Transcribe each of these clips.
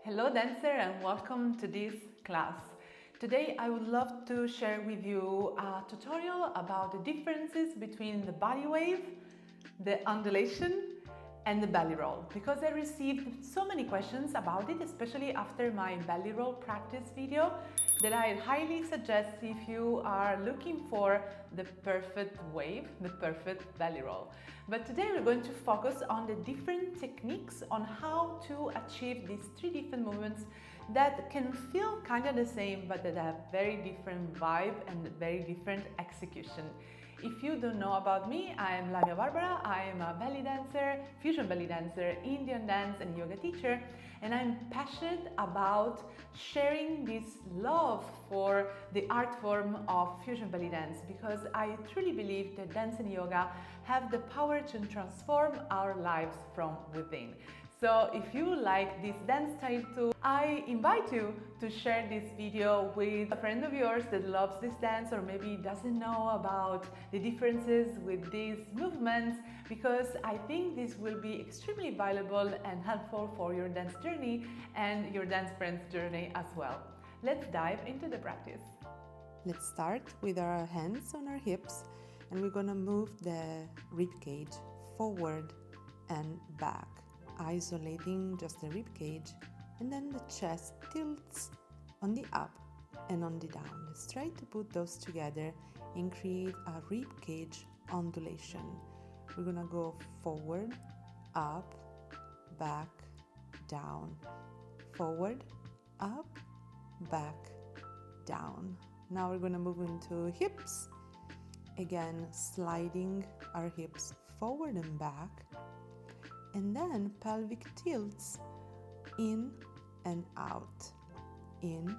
Hello dancer and welcome to this class. Today I would love to share with you a tutorial about the differences between the Bodywave, the Undulation and the belly roll, because I received so many questions about it, especially after my belly roll practice video, that I highly suggest if you are looking for the perfect wave, the perfect belly roll. But today we're going to focus on the different techniques on how to achieve these three different movements that can feel kind of the same, but that have very different vibe and very different execution. If you don't know about me, I am Lamia Barbara. I am a belly dancer, fusion belly dancer, Indian dance and yoga teacher, and I'm passionate about sharing this love for the art form of fusion belly dance, because I truly believe that dance and yoga have the power to transform our lives from within. So if you like this dance style too, I invite you to share this video with a friend of yours that loves this dance or maybe doesn't know about the differences with these movements, because I think this will be extremely valuable and helpful for your dance journey and your dance friends' journey as well. Let's dive into the practice. Let's start with our hands on our hips, and we're gonna move the rib cage forward and back, isolating just the rib cage, and then the chest tilts on the up and on the down. Let's try to put those together and create a rib cage undulation. We're gonna go forward, up, back, down, forward, up, back, down. Now we're gonna move into hips. Again, sliding our hips forward and back, and then pelvic tilts in and out, in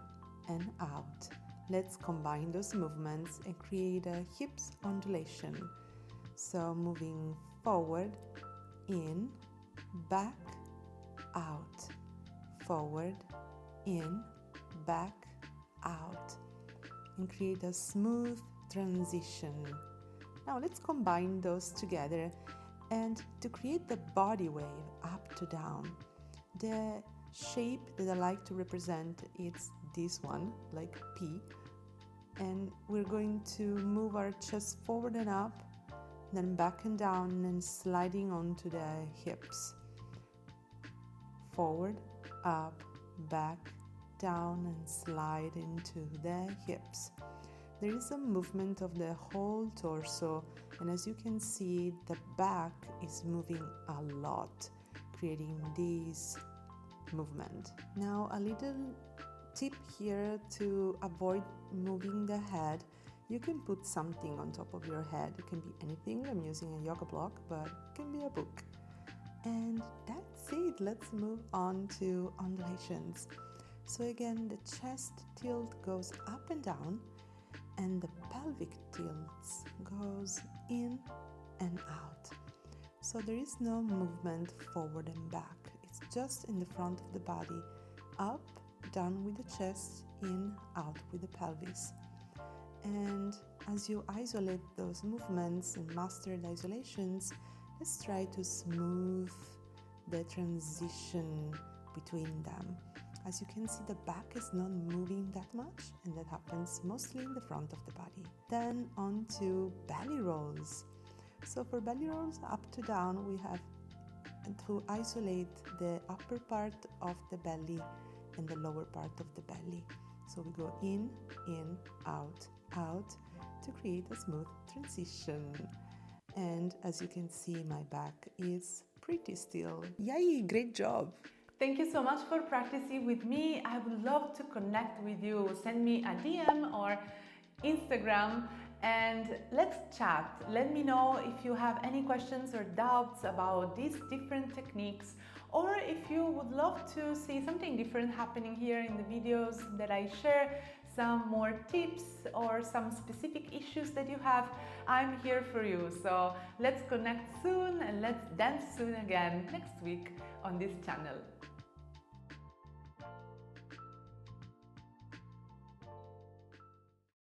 and out. Let's combine those movements and create a hips undulation. So moving forward, in, back, out, forward, in, back, out, and create a smooth transition. Now let's combine those together, and to create the body wave up to down, the shape that I like to represent is this one, like P, and we're going to move our chest forward and up, then back and down, and sliding onto the hips. Forward, up, back, down, and slide into the hips. There is a movement of the whole torso, and as you can see, the back is moving a lot, creating this movement. Now, a little tip here to avoid moving the head. You can put something on top of your head. It can be anything. I'm using a yoga block, but it can be a book. And that's it. Let's move on to undulations. So again, the chest tilt goes up and down, and the pelvic tilts goes in and out. So there is no movement forward and back. It's just in the front of the body, up, down with the chest, in, out with the pelvis. And as you isolate those movements and master the isolations, let's try to smooth the transition between them. As you can see, the back is not moving that much, and that happens mostly in the front of the body. Then on to belly rolls. So for belly rolls up to down, we have to isolate the upper part of the belly and the lower part of the belly. So we go in, out, out to create a smooth transition. And as you can see, my back is pretty still. Yay, great job! Thank you so much for practicing with me. I would love to connect with you. Send me a DM or Instagram and let's chat. Let me know if you have any questions or doubts about these different techniques, or if you would love to see something different happening here in the videos that I share, some more tips or some specific issues that you have. I'm here for you. So let's connect soon and let's dance soon again next week on this channel.